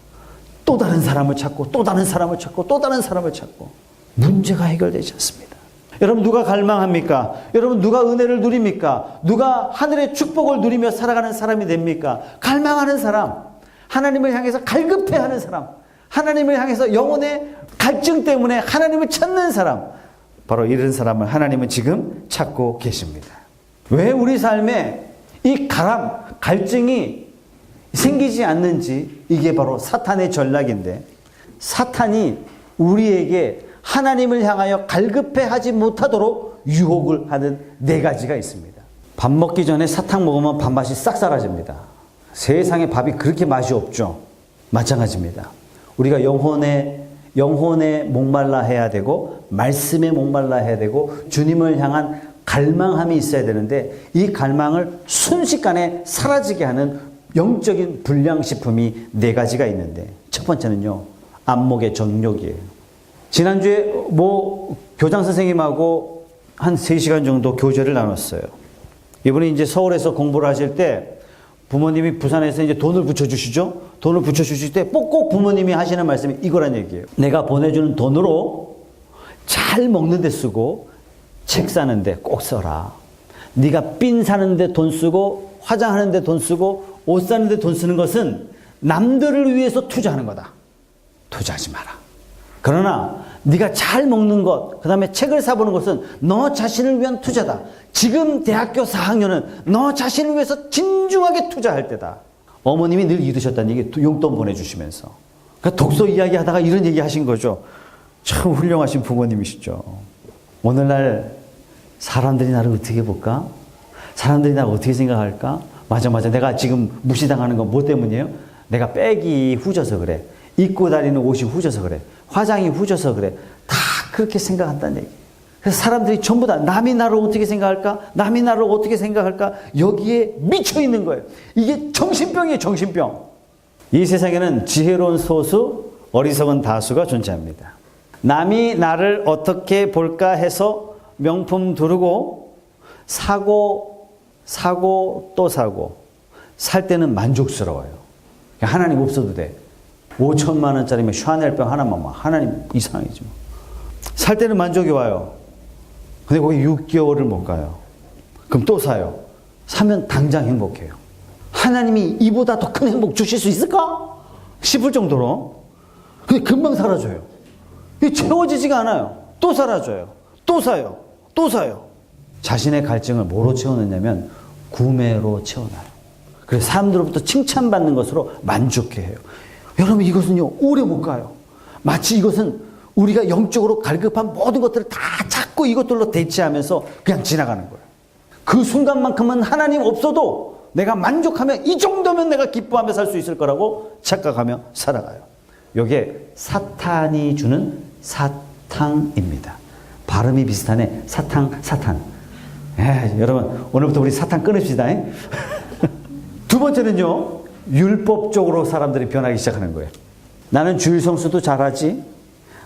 또 다른 사람을 찾고 또 다른 사람을 찾고 또 다른 사람을 찾고 문제가 해결되지 않습니다. 여러분, 누가 갈망합니까? 여러분, 누가 은혜를 누립니까? 누가 하늘의 축복을 누리며 살아가는 사람이 됩니까? 갈망하는 사람, 하나님을 향해서 갈급해하는 사람, 하나님을 향해서 영혼의 갈증 때문에 하나님을 찾는 사람, 바로 이런 사람을 하나님은 지금 찾고 계십니다. 왜 우리 삶에 이 갈증이 생기지 않는지, 이게 바로 사탄의 전략인데, 사탄이 우리에게 하나님을 향하여 갈급해하지 못하도록 유혹을 하는 4가지가 있습니다. 밥 먹기 전에 사탕 먹으면 밥맛이 싹 사라집니다. 세상에 밥이 그렇게 맛이 없죠. 마찬가지입니다. 우리가 영혼에 목말라 해야 되고 말씀에 목말라 해야 되고 주님을 향한 갈망함이 있어야 되는데 이 갈망을 순식간에 사라지게 하는 영적인 불량식품이 4가지가 있는데 첫 번째는요, 안목의 정욕이에요. 지난주에 교장 선생님하고 한 3시간 정도 교제를 나눴어요. 이분이 이제 서울에서 공부를 하실 때 부모님이 부산에서 이제 돈을 붙여주시죠? 돈을 붙여주실 때 꼭 부모님이 하시는 말씀이 이거란 얘기예요. 내가 보내주는 돈으로 잘 먹는 데 쓰고 책 사는 데 꼭 써라. 네가 핀 사는 데 돈 쓰고 화장하는 데 돈 쓰고 옷 사는 데 돈 쓰는 것은 남들을 위해서 투자하는 거다. 투자하지 마라. 그러나 네가 잘 먹는 것, 그 다음에 책을 사보는 것은 너 자신을 위한 투자다. 지금 대학교 4학년은 너 자신을 위해서 진중하게 투자할 때다. 어머님이 늘 이러셨다는 얘기, 용돈 보내주시면서. 그러니까 독서 이야기 하다가 이런 얘기 하신 거죠. 참 훌륭하신 부모님이시죠. 오늘날 사람들이 나를 어떻게 볼까? 사람들이 나를 어떻게 생각할까? 맞아. 내가 지금 무시당하는 건 뭐 때문이에요? 내가 백이 후져서 그래. 입고 다니는 옷이 후져서 그래. 화장이 후져서 그래. 다 그렇게 생각한다는 얘기. 그래서 사람들이 전부 다 남이 나를 어떻게 생각할까? 남이 나를 어떻게 생각할까? 여기에 미쳐 있는 거예요. 이게 정신병이에요, 정신병. 이 세상에는 지혜로운 소수, 어리석은 다수가 존재합니다. 남이 나를 어떻게 볼까 해서 명품 두르고 사고 또 사고 살 때는 만족스러워요. 하나님 없어도 돼. 5천만 원짜리면 샤넬병 하나만 하나님 이상이지 뭐. 살 때는 만족이 와요. 근데 거기 6개월을 못 가요. 그럼 또 사요. 사면 당장 행복해요. 하나님이 이보다 더 큰 행복 주실 수 있을까? 싶을 정도로. 근데 금방 사라져요. 채워지지가 않아요. 또 사라져요. 또 사요. 또 사요. 자신의 갈증을 뭐로 채워넣냐면 구매로 채워놔요. 그래서 사람들로부터 칭찬받는 것으로 만족해해요. 여러분 이것은요 오래 못 가요. 마치 이것은 우리가 영적으로 갈급한 모든 것들을 다 찾고 이것들로 대체하면서 그냥 지나가는 거예요. 그 순간만큼은 하나님 없어도 내가 만족하면 이 정도면 내가 기뻐하며 살 수 있을 거라고 착각하며 살아가요. 이게 사탄이 주는 사탕입니다. 발음이 비슷하네. 사탄. 여러분 오늘부터 우리 사탄 끊읍시다. 두 번째는요. 율법적으로 사람들이 변하기 시작하는 거예요. 나는 주일 성수도 잘하지.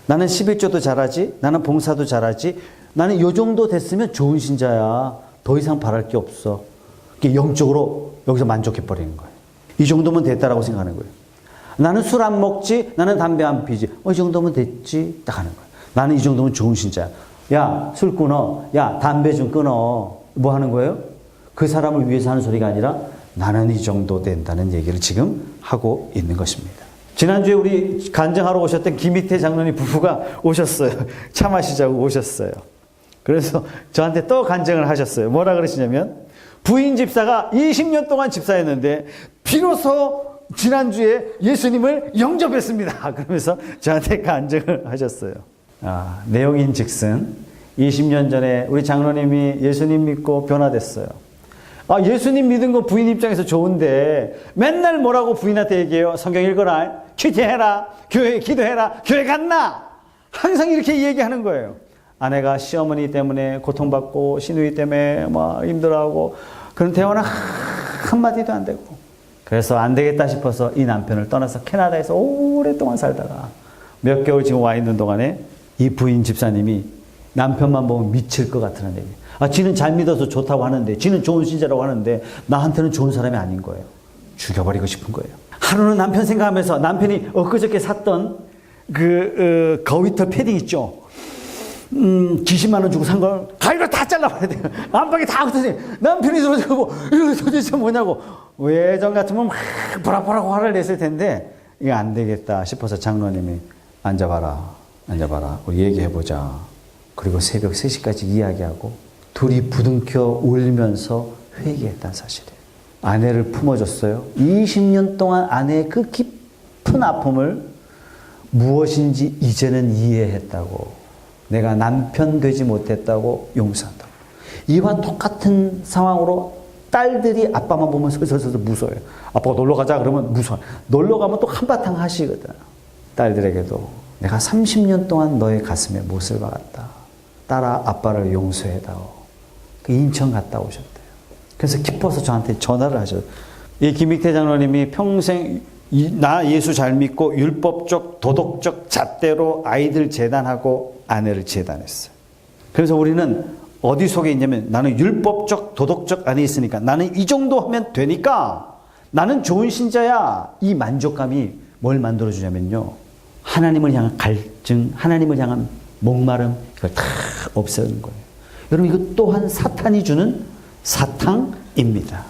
나는 11조도 잘하지. 나는 봉사도 잘하지. 나는 이 정도 됐으면 좋은 신자야. 더 이상 바랄 게 없어. 영적으로 여기서 만족해버리는 거예요. 이 정도면 됐다라고 생각하는 거예요. 나는 술 안 먹지. 나는 담배 안 피지. 이 정도면 됐지. 딱 하는 거예요. 나는 이 정도면 좋은 신자야. 야, 술 끊어. 야, 담배 좀 끊어. 뭐 하는 거예요? 그 사람을 위해서 하는 소리가 아니라 나는 이 정도 된다는 얘기를 지금 하고 있는 것입니다. 지난주에 우리 간증하러 오셨던 김희태 장로님 부부가 오셨어요. 차 마시자고 오셨어요. 그래서 저한테 또 간증을 하셨어요. 뭐라 그러시냐면 부인 집사가 20년 동안 집사였는데 비로소 지난주에 예수님을 영접했습니다. 그러면서 저한테 간증을 하셨어요. 내용인 즉슨 20년 전에 우리 장로님이 예수님 믿고 변화됐어요. 예수님 믿은 거 부인 입장에서 좋은데 맨날 뭐라고 부인한테 얘기해요? 성경 읽어라, 큐티해라, 교회 기도해라, 교회 갔나? 항상 이렇게 얘기하는 거예요. 아내가 시어머니 때문에 고통받고 시누이 때문에 막 힘들어하고 그런 대화는 한마디도 안 되고 그래서 안 되겠다 싶어서 이 남편을 떠나서 캐나다에서 오랫동안 살다가 몇 개월 지금 와 있는 동안에 이 부인 집사님이 남편만 보면 미칠 것 같다는 얘기. 지는 잘 믿어서 좋다고 하는데, 지는 좋은 신자라고 하는데, 나한테는 좋은 사람이 아닌 거예요. 죽여버리고 싶은 거예요. 하루는 남편 생각하면서 남편이 엊그저께 샀던 거위털 패딩 있죠? 20만 원 주고 산 걸 가위로 다 잘라버려야 돼요. 안방에 다 흩어져. 남편이 들어오고, 이거 도대체 뭐냐고. 예전 같으면 막 보라보라고 화를 냈을 텐데, 이거 안 되겠다 싶어서 장로님이 앉아봐라. 우리 얘기해보자. 그리고 새벽 3시까지 이야기하고, 둘이 부둥켜 울면서 회개했다는 사실이에요. 아내를 품어줬어요. 20년 동안 아내의 그 깊은 아픔을 무엇인지 이제는 이해했다고. 내가 남편 되지 못했다고 용서한다고. 이와 똑같은 상황으로 딸들이 아빠만 보면 슬슬 무서워요. 아빠가 놀러 가자 그러면 무서워. 놀러 가면 또 한바탕 하시거든. 딸들에게도 내가 30년 동안 너의 가슴에 못을 박았다. 딸아 아빠를 용서해다오. 인천 갔다 오셨대요. 그래서 기뻐서 저한테 전화를 하셨어요. 이 김익태 장로님이 평생 나 예수 잘 믿고 율법적 도덕적 잣대로 아이들 재단하고 아내를 재단했어요. 그래서 우리는 어디 속에 있냐면 나는 율법적 도덕적 안에 있으니까 나는 이 정도 하면 되니까 나는 좋은 신자야. 이 만족감이 뭘 만들어주냐면요. 하나님을 향한 갈증, 하나님을 향한 목마름, 이걸 다 없애는 거예요. 여러분, 이것 또한 사탄이 주는 사탕입니다.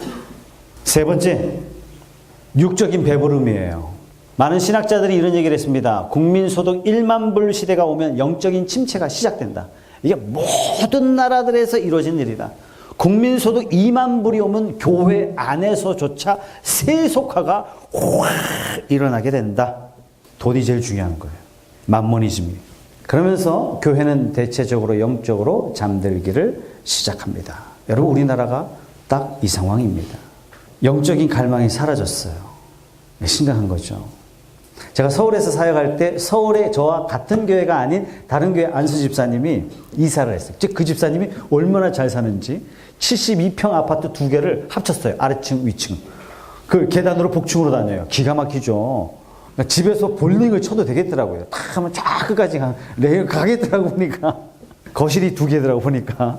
세 번째, 육적인 배부름이에요. 많은 신학자들이 이런 얘기를 했습니다. 국민소득 1만 불 시대가 오면 영적인 침체가 시작된다. 이게 모든 나라들에서 이루어진 일이다. 국민소득 2만 불이 오면 교회 안에서조차 세속화가 확 일어나게 된다. 돈이 제일 중요한 거예요. 만모니즘이. 그러면서 교회는 대체적으로 영적으로 잠들기를 시작합니다. 여러분, 우리나라가 딱 이 상황입니다. 영적인 갈망이 사라졌어요. 심각한 거죠. 제가 서울에서 사역할 때 서울에 저와 같은 교회가 아닌 다른 교회 안수 집사님이 이사를 했어요. 즉 그 집사님이 얼마나 잘 사는지 72평 아파트 2개를 합쳤어요. 아래층 위층. 그 계단으로 복층으로 다녀요. 기가 막히죠. 그러니까 집에서 볼링을 쳐도 되겠더라고요. 딱 하면 쫙 끝까지 가겠더라고 보니까. 거실이 2개더라고 보니까.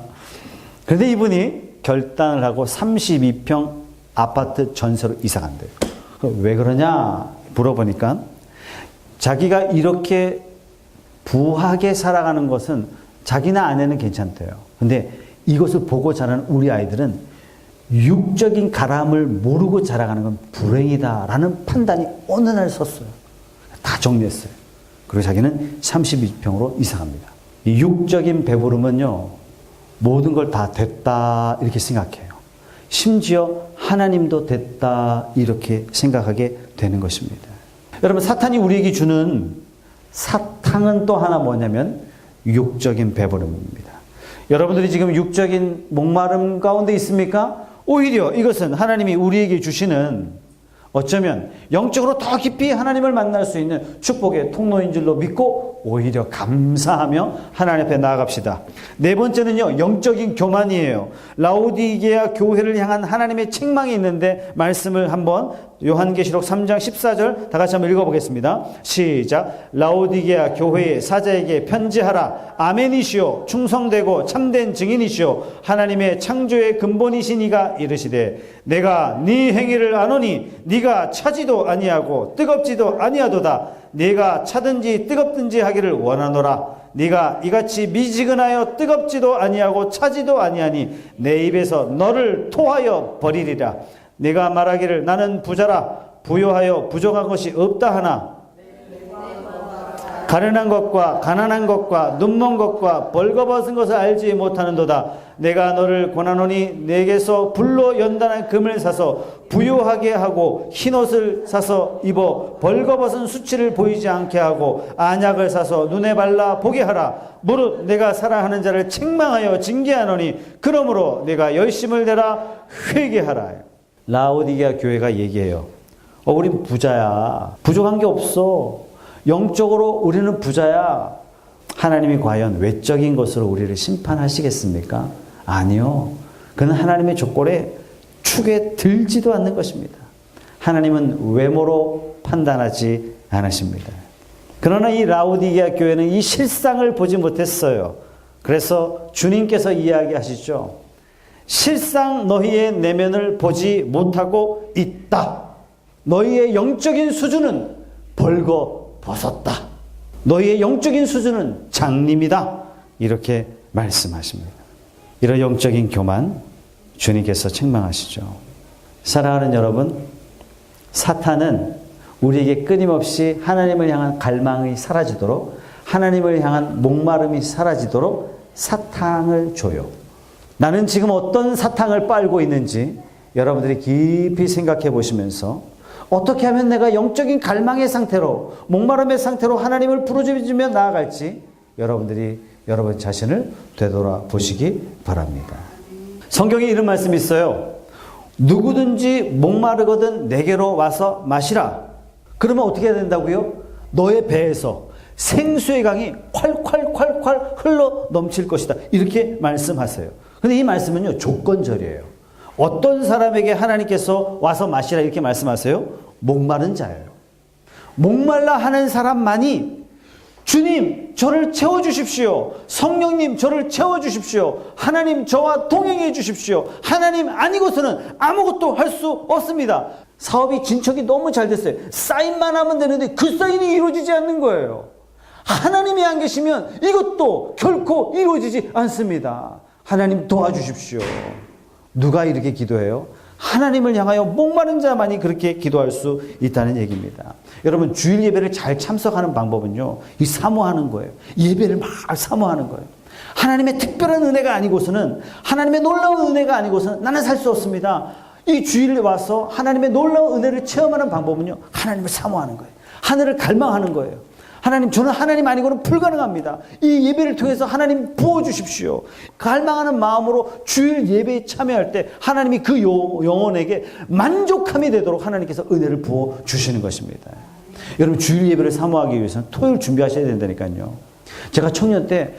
그런데 이분이 결단을 하고 32평 아파트 전세로 이사 간대요. 왜 그러냐 물어보니까 자기가 이렇게 부하게 살아가는 것은 자기나 아내는 괜찮대요. 근데 이것을 보고 자라는 우리 아이들은 육적인 가람을 모르고 자라가는 건 불행이다라는 판단이 어느 날 섰어요. 다 정리했어요. 그리고 자기는 32평으로 이사 갑니다. 이 육적인 배부름은요, 모든 걸 다 됐다 이렇게 생각해요. 심지어 하나님도 됐다 이렇게 생각하게 되는 것입니다. 여러분, 사탄이 우리에게 주는 사탕은 또 하나 뭐냐면 육적인 배부름입니다. 여러분들이 지금 육적인 목마름 가운데 있습니까? 오히려 이것은 하나님이 우리에게 주시는 어쩌면 영적으로 더 깊이 하나님을 만날 수 있는 축복의 통로인 줄로 믿고 오히려 감사하며 하나님 앞에 나아갑시다. 네 번째는요, 영적인 교만이에요. 라오디게아 교회를 향한 하나님의 책망이 있는데 말씀을 한번 요한계시록 3장 14절 다 같이 한번 읽어보겠습니다. 시작. 라오디게아 교회의 사자에게 편지하라. 아멘이시오. 충성되고 참된 증인이시오. 하나님의 창조의 근본이신 이가 이르시되 내가 네 행위를 아노니 네가 차지도 아니하고 뜨겁지도 아니하도다. 네가 차든지 뜨겁든지 하기를 원하노라. 네가 이같이 미지근하여 뜨겁지도 아니하고 차지도 아니하니 내 입에서 너를 토하여 버리리라. 네가 말하기를 나는 부자라 부요하여 부족한 것이 없다 하나 가련한 것과 가난한 것과 눈먼 것과 벌거벗은 것을 알지 못하는도다. 내가 너를 권하노니 내게서 불로 연단한 금을 사서 부요하게 하고 흰옷을 사서 입어 벌거벗은 수치를 보이지 않게 하고 안약을 사서 눈에 발라 보게 하라. 무릇 내가 사랑하는 자를 책망하여 징계하노니 그러므로 내가 열심을 내라 회개하라. 라오디게아 교회가 얘기해요. 우린 부자야. 부족한 게 없어. 영적으로 우리는 부자야. 하나님이 과연 외적인 것으로 우리를 심판하시겠습니까? 아니요. 그는 하나님의 조건에 축에 들지도 않는 것입니다. 하나님은 외모로 판단하지 않으십니다. 그러나 이 라오디게아 교회는 이 실상을 보지 못했어요. 그래서 주님께서 이야기하시죠. 실상 너희의 내면을 보지 못하고 있다. 너희의 영적인 수준은 벌거벗었다. 너희의 영적인 수준은 장님이다. 이렇게 말씀하십니다. 이런 영적인 교만 주님께서 책망하시죠. 사랑하는 여러분, 사탄은 우리에게 끊임없이 하나님을 향한 갈망이 사라지도록, 하나님을 향한 목마름이 사라지도록 사탕을 줘요. 나는 지금 어떤 사탕을 빨고 있는지 여러분들이 깊이 생각해 보시면서 어떻게 하면 내가 영적인 갈망의 상태로, 목마름의 상태로 하나님을 부르짖으며 나아갈지 여러분들이 여러분 자신을 되돌아보시기 바랍니다. 성경에 이런 말씀이 있어요. 누구든지 목마르거든 내게로 와서 마시라. 그러면 어떻게 해야 된다고요? 너의 배에서 생수의 강이 콸콸콸콸 흘러 넘칠 것이다. 이렇게 말씀하세요. 근데 이 말씀은요, 조건절이에요. 어떤 사람에게 하나님께서 와서 마시라 이렇게 말씀하세요? 목마른 자예요. 목말라 하는 사람만이 주님 저를 채워주십시오. 성령님 저를 채워주십시오. 하나님 저와 동행해 주십시오. 하나님 아니고서는 아무것도 할 수 없습니다. 사업이 진척이 너무 잘 됐어요. 사인만 하면 되는데 그 사인이 이루어지지 않는 거예요. 하나님이 안 계시면 이것도 결코 이루어지지 않습니다. 하나님 도와주십시오. 누가 이렇게 기도해요? 하나님을 향하여 목마른 자만이 그렇게 기도할 수 있다는 얘기입니다. 여러분, 주일 예배를 잘 참석하는 방법은요, 이 사모하는 거예요. 예배를 막 사모하는 거예요. 하나님의 특별한 은혜가 아니고서는, 하나님의 놀라운 은혜가 아니고서는 나는 살 수 없습니다. 이 주일에 와서 하나님의 놀라운 은혜를 체험하는 방법은요, 하나님을 사모하는 거예요. 하늘을 갈망하는 거예요. 하나님, 저는 하나님 아니고는 불가능합니다. 이 예배를 통해서 하나님 부어주십시오. 갈망하는 마음으로 주일 예배에 참여할 때 하나님이 그 영혼에게 만족함이 되도록 하나님께서 은혜를 부어주시는 것입니다. 여러분, 주일 예배를 사모하기 위해서는 토요일 준비하셔야 된다니까요. 제가 청년 때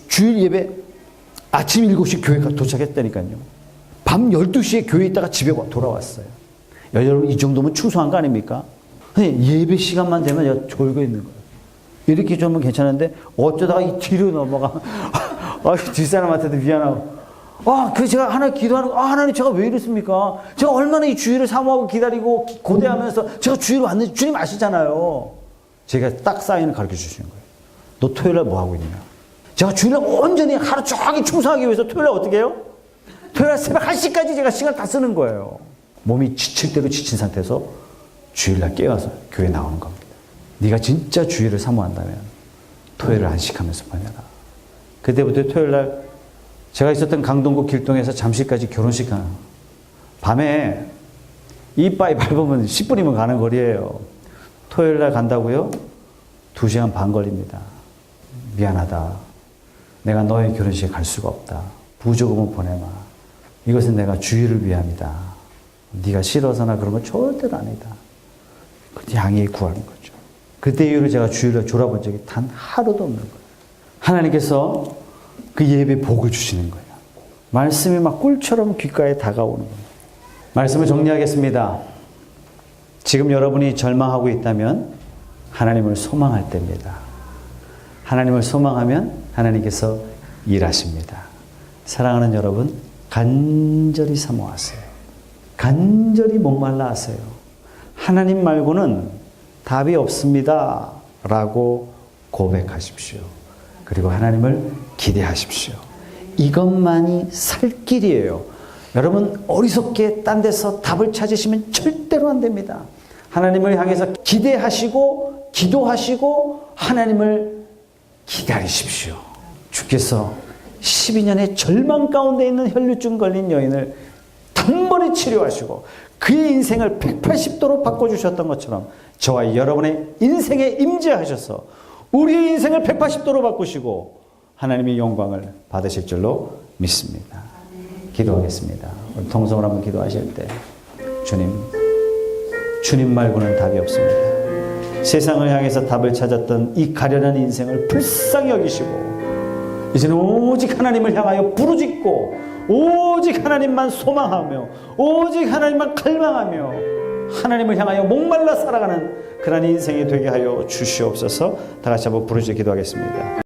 주일 예배 아침 7시 교회가 도착했다니까요. 밤 12시에 교회에 있다가 집에 돌아왔어요. 여러분, 이 정도면 충성한 거 아닙니까? 예배 시간만 되면 내가 졸고 있는 거예요. 이렇게 좀 괜찮은데 어쩌다가 이 뒤로 넘어가. 뒷사람한테도 미안하고. 제가 하나님 기도하는 거, 하나님 제가 왜 이랬습니까? 제가 얼마나 이 주일을 사모하고 기다리고 고대하면서 제가 주일 왔는지 주님 아시잖아요. 제가 딱 사인을 가르쳐 주시는 거예요. 너 토요일날 뭐 하고 있냐? 제가 주일날 온전히 하루 종일 충성하기 위해서 토요일날 어떻게 해요? 토요일날 새벽 1시까지 제가 시간 다 쓰는 거예요. 몸이 지칠 대로 지친 상태에서 주일날 깨어서 교회 나오는 겁니다. 네가 진짜 주일을 사모한다면 토요일을 안식하면서 보내라. 그때부터 토요일날 제가 있었던 강동구 길동에서 잠실까지 결혼식 가는, 밤에 이빠이 밟으면 10분이면 가는 거리예요. 토요일날 간다고요? 2시간 반 걸립니다. 미안하다. 내가 너의 결혼식에 갈 수가 없다. 부조금은 보내마. 이것은 내가 주일을 위함이다. 네가 싫어서나 그런 건 절대로 아니다. 그 양해에 구하는 거죠. 그때 이후로 제가 주일을 졸아본 적이 단 하루도 없는 거예요. 하나님께서 그 예배에 복을 주시는 거예요. 말씀이 막 꿀처럼 귓가에 다가오는 거예요. 말씀을 정리하겠습니다. 지금 여러분이 절망하고 있다면 하나님을 소망할 때입니다. 하나님을 소망하면 하나님께서 일하십니다. 사랑하는 여러분, 간절히 사모하세요. 간절히 목말라 하세요. 하나님 말고는 답이 없습니다. 라고 고백하십시오. 그리고 하나님을 기대하십시오. 이것만이 살 길이에요. 여러분, 어리석게 딴 데서 답을 찾으시면 절대로 안 됩니다. 하나님을 향해서 기대하시고 기도하시고 하나님을 기다리십시오. 주께서 12년의 절망 가운데 있는 혈류증 걸린 여인을 단번에 치료하시고 그의 인생을 180도로 바꿔주셨던 것처럼 저와 여러분의 인생에 임재하셔서 우리의 인생을 180도로 바꾸시고 하나님의 영광을 받으실 줄로 믿습니다. 기도하겠습니다. 우리 통성을 한번 기도하실 때 주님 말고는 답이 없습니다. 세상을 향해서 답을 찾았던 이 가련한 인생을 불쌍히 여기시고 이제는 오직 하나님을 향하여 부르짖고 오직 하나님만 소망하며 오직 하나님만 갈망하며 하나님을 향하여 목말라 살아가는 그런 인생이 되게 하여 주시옵소서. 다 같이 한번 부르짖어 기도하겠습니다.